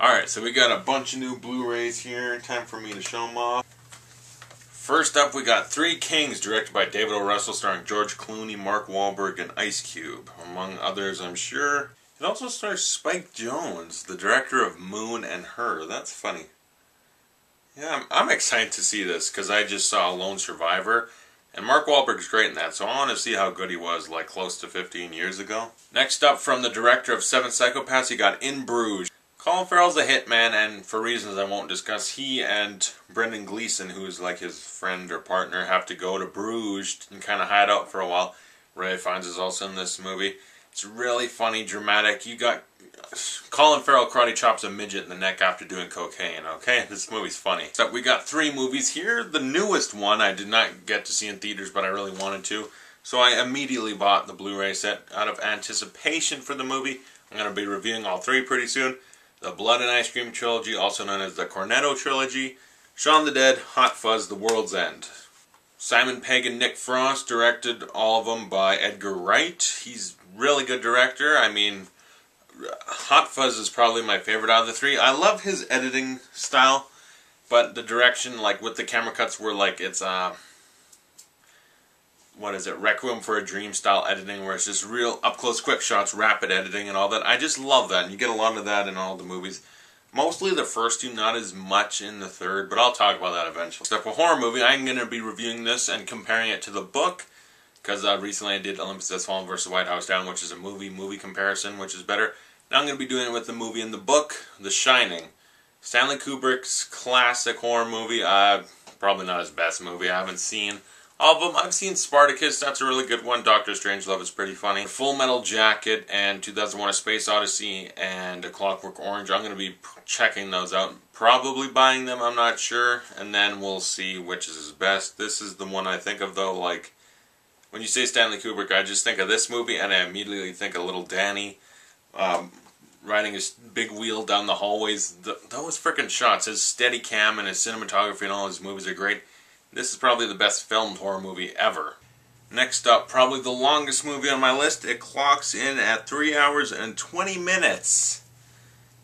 Alright, so we got a bunch of new Blu-rays here. Time for me to show them off. First up, we got Three Kings, directed by David O. Russell, starring George Clooney, Mark Wahlberg, and Ice Cube, among others, I'm sure. It also stars Spike Jonze, the director of Moon and Her. That's funny. Yeah, I'm excited to see this, because I just saw Lone Survivor, and Mark Wahlberg's great in that, so I want to see how good he was, like, close to 15 years ago. Next up, from the director of Seven Psychopaths, you got In Bruges. Colin Farrell's a hitman, and for reasons I won't discuss, he and Brendan Gleeson, who's like his friend or partner, have to go to Bruges and kind of hide out for a while. Ray Fiennes is also in this movie. It's really funny, dramatic. You got Colin Farrell karate chops a midget in the neck after doing cocaine, okay? This movie's funny. So we got 3 movies here. The newest one I did not get to see in theaters, but I really wanted to. So I immediately bought the Blu-ray set out of anticipation for the movie. I'm going to be reviewing all 3 pretty soon. The Blood and Ice Cream Trilogy, also known as the Cornetto Trilogy. Shaun the Dead, Hot Fuzz, The World's End. Simon Pegg and Nick Frost directed all of them by Edgar Wright. He's a really good director. I mean, Hot Fuzz is probably my favorite out of the 3. I love his editing style, but the direction, like with the camera cuts, were like it's what is it, Requiem for a Dream style editing, where it's just real up-close quick shots, rapid editing and all that. I just love that, and you get a lot of that in all the movies. Mostly the first 2, not as much in the 3rd, but I'll talk about that eventually. Stuff a horror movie, I'm going to be reviewing this and comparing it to the book, because recently I did Olympus Has Fallen vs. White House Down, which is a movie comparison, which is better. Now I'm going to be doing it with the movie in the book, The Shining. Stanley Kubrick's classic horror movie, probably not his best movie, I haven't seen all of them. I've seen Spartacus, that's a really good one. Dr. Strangelove is pretty funny. Full Metal Jacket and 2001 A Space Odyssey and A Clockwork Orange. I'm going to be checking those out. Probably buying them, I'm not sure. And then we'll see which is his best. This is the one I think of though, like, when you say Stanley Kubrick, I just think of this movie and I immediately think of Little Danny riding his big wheel down the hallways. Those frickin' shots, his steady cam and his cinematography and all his movies are great. This is probably the best filmed horror movie ever. Next up, probably the longest movie on my list. It clocks in at 3 hours and 20 minutes.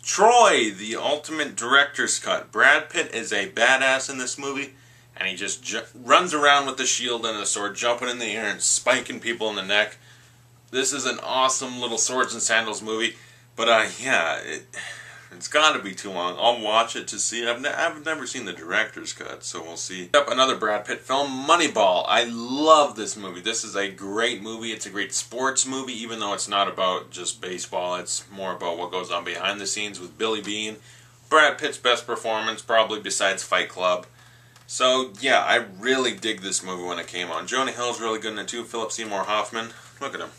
Troy, the ultimate director's cut. Brad Pitt is a badass in this movie, and he just runs around with a shield and a sword, jumping in the air and spiking people in the neck. This is an awesome little swords and sandals movie, but yeah, it's got to be too long. I'll watch it to see. I've never seen the director's cut, so we'll see. Up another Brad Pitt film, Moneyball. I love this movie. This is a great movie. It's a great sports movie, even though it's not about just baseball. It's more about what goes on behind the scenes with Billy Bean. Brad Pitt's best performance, probably besides Fight Club. So, yeah, I really dig this movie when it came on. Jonah Hill's really good in it, too. Philip Seymour Hoffman. Look at him.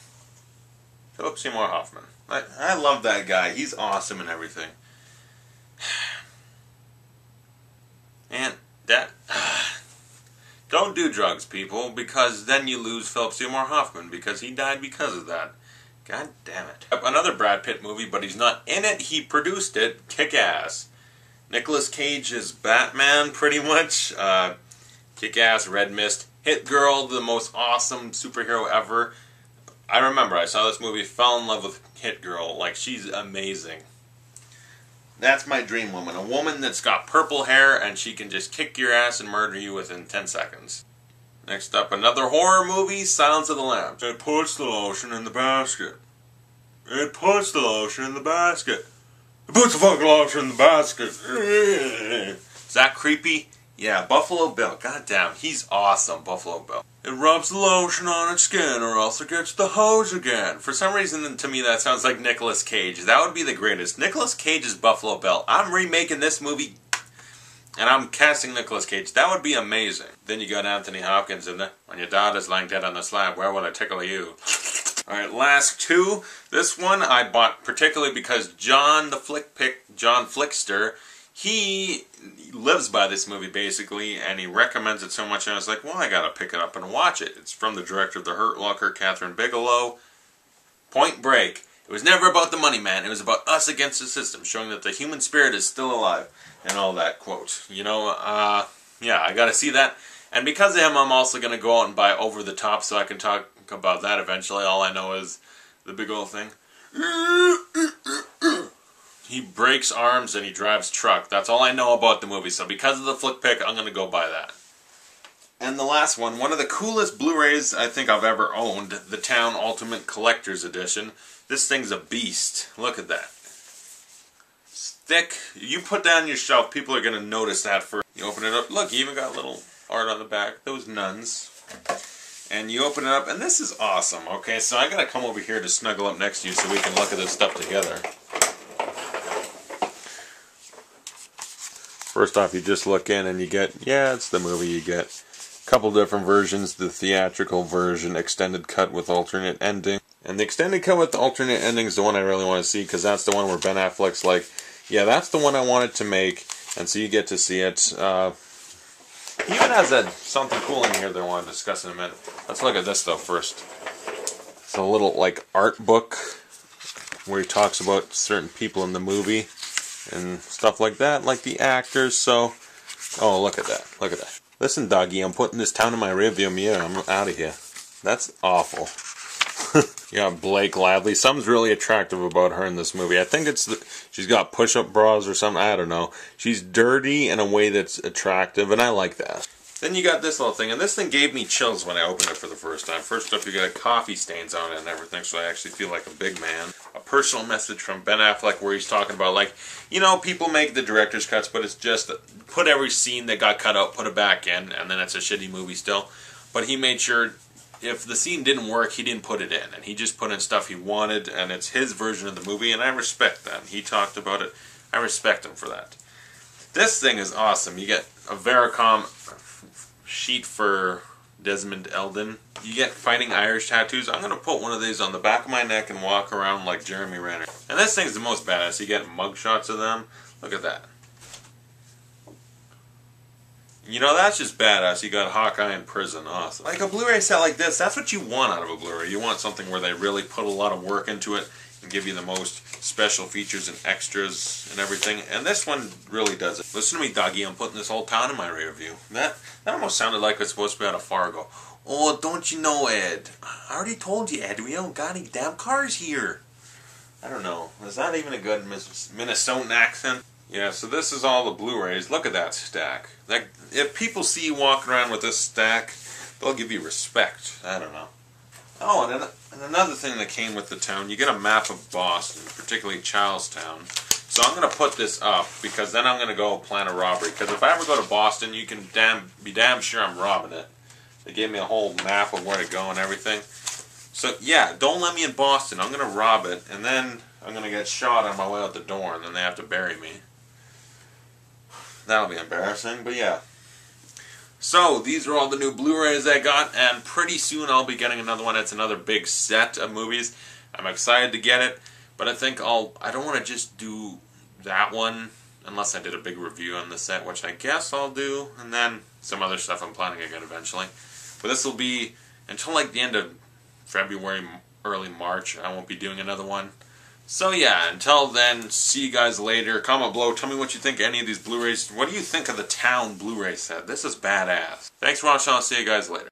Philip Seymour Hoffman. I love that guy. He's awesome and everything. And that... don't do drugs, people, because then you lose Philip Seymour Hoffman, because he died because of that. God damn it. Another Brad Pitt movie, but he's not in it. He produced it. Kick-Ass. Nicolas Cage is Batman, pretty much. Kick-Ass, Red Mist. Hit Girl, the most awesome superhero ever. I remember, I saw this movie, fell in love with Hit Girl. Like, she's amazing. That's my dream woman. A woman that's got purple hair and she can just kick your ass and murder you within 10 seconds. Next up, another horror movie, Silence of the Lambs. It puts the lotion in the basket. It puts the lotion in the basket. It puts the fucking lotion in the basket. Is that creepy? Yeah, Buffalo Bill. God damn, he's awesome, Buffalo Bill. It rubs the lotion on its skin or else it gets the hose again. For some reason, to me, that sounds like Nicolas Cage. That would be the greatest. Nicolas Cage is Buffalo Bill. I'm remaking this movie, and I'm casting Nicolas Cage. That would be amazing. Then you got Anthony Hopkins in there. When your daughter's lying dead on the slab, where will I tickle you? Alright, last 2. This one I bought particularly because John Flickster, he lives by this movie, basically, and he recommends it so much, and I was like, well, I gotta pick it up and watch it. It's from the director of The Hurt Locker, Catherine Bigelow. Point Break. It was never about the money, man. It was about us against the system, showing that the human spirit is still alive, and all that, quote. You know, yeah, I gotta see that. And because of him, I'm also gonna go out and buy Over the Top, so I can talk about that eventually. All I know is the big old thing. he breaks arms and he drives truck. That's all I know about the movie. So because of the flick pick, I'm going to go buy that. And the last one of the coolest Blu-rays I think I've ever owned, the Town Ultimate Collector's Edition. This thing's a beast. Look at that. It's thick. You put that on your shelf, people are going to notice that first. You open it up. Look, you even got little art on the back. Those nuns. And you open it up, and this is awesome. Okay, so I got to come over here to snuggle up next to you so we can look at this stuff together. First off, you just look in and you get, yeah, it's the movie. You get couple different versions, the theatrical version, extended cut with alternate ending. And the extended cut with the alternate ending is the one I really want to see, because that's the one where Ben Affleck's like, yeah, that's the one I wanted to make, and so you get to see it. He even has something cool in here that I want to discuss in a minute. Let's look at this though first. It's a little like art book where he talks about certain people in the movie and stuff like that, like the actors. So, oh, look at that, look at that. Listen, doggy, I'm putting this town in my rearview mirror. I'm out of here. That's awful. Yeah, Blake Lively. Something's really attractive about her in this movie. I think it's she's got push-up bras or something. I don't know. She's dirty in a way that's attractive, and I like that. Then you got this little thing, and this thing gave me chills when I opened it for the first time. First up, you got coffee stains on it and everything, so I actually feel like a big man. A personal message from Ben Affleck where he's talking about, like, you know, people make the director's cuts, but it's just put every scene that got cut out, put it back in, and then it's a shitty movie still. But he made sure if the scene didn't work, he didn't put it in, and he just put in stuff he wanted, and it's his version of the movie, and I respect that. He talked about it. I respect him for that. This thing is awesome. You get a Vericom sheet for Desmond Elden. You get Fighting Irish tattoos. I'm going to put one of these on the back of my neck and walk around like Jeremy Renner. And this thing's the most badass. You get mug shots of them. Look at that. You know, that's just badass. You got Hawkeye in prison. Awesome. Like a Blu-ray set like this, that's what you want out of a Blu-ray. You want something where they really put a lot of work into it and give you the most special features and extras and everything. And this one really does it. Listen to me, doggy. I'm putting this whole town in my rear view. That almost sounded like it's supposed to be out of Fargo. Oh, don't you know, Ed? I already told you, Ed. We don't got any damn cars here. I don't know. Is that even a good Minnesotan accent? Yeah, so this is all the Blu-rays. Look at that stack. If people see you walking around with this stack, they'll give you respect. I don't know. Oh, and another thing that came with the town, you get a map of Boston, particularly Charlestown. So I'm going to put this up, because then I'm going to go plan a robbery. Because if I ever go to Boston, you can be damn sure I'm robbing it. They gave me a whole map of where to go and everything. So yeah, don't let me in Boston. I'm going to rob it, and then I'm going to get shot on my way out the door, and then they have to bury me. That'll be embarrassing, but yeah. So, these are all the new Blu-rays I got, and pretty soon I'll be getting another one. It's another big set of movies. I'm excited to get it, but I think I don't want to just do that one, unless I did a big review on the set, which I guess I'll do, and then some other stuff I'm planning again eventually. But this will be, until like the end of February, early March, I won't be doing another one. So yeah, until then, see you guys later. Comment below, tell me what you think of any of these Blu-rays. What do you think of the Town Blu-ray set? This is badass. Thanks for watching, I'll see you guys later.